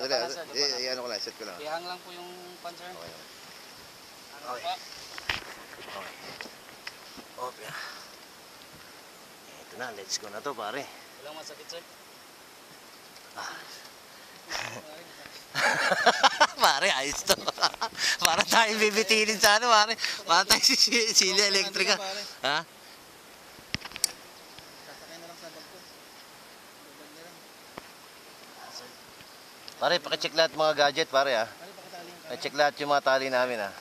Ano ko lang, set ko lang. Ihang lang po yung concern. Okay. Ano Okay. pa? Okay. Okay. Ito na, let's go na to pare. Walang masakit, sir. Pare, ayos to. Para tayo bibitinin sa ano, pare. Para tayo sila elektrika. Ha? Sasakay na lang sa bag ko. Gaganda lang. Pare, pakicheck lahat mga gadget, pare ha. Pare, pakitali yung Pakicheck lahat yung mga tali namin ha.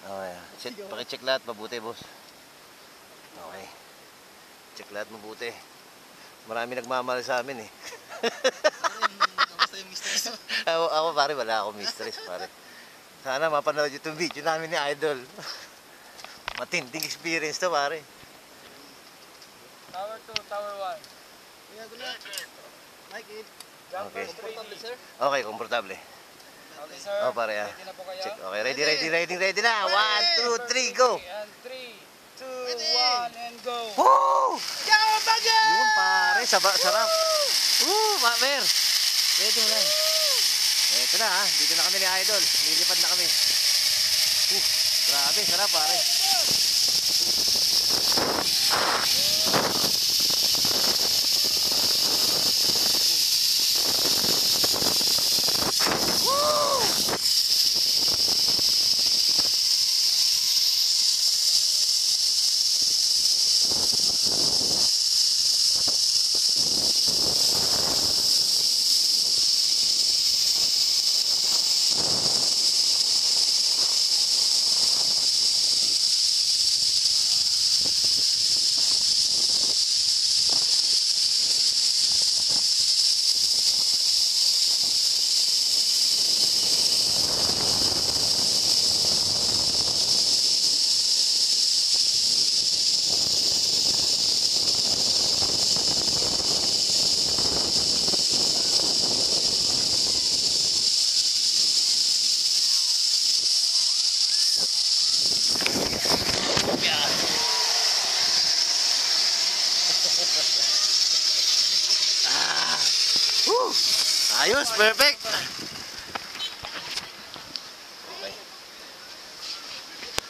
Okay. Pakicheck lahat mabuti, boss. Okay. Check lahat mabuti. Marami nagmamahal sa amin eh. Kamusta yung mistress? Ako pare, wala akong mistress pare. Sana mapanood yung video namin ni Idol. Matinding experience to pare. Tower 2, Tower 1. Mike, Okay. komportable, sir? Okay, komportable. Okay, sir. Oh pare ha. Ready na po kayo? Check. Okay, ready na. 1, 2, 3, go! And 3, 2, 1, and go! Woo! Ciao, bagay! Yun pare, sarap. Mamer. Ready mo lang. Ito na ha, dito na kami ni Idol. Nilipad na kami. Grabe, sarap pare. Ayos, perfect.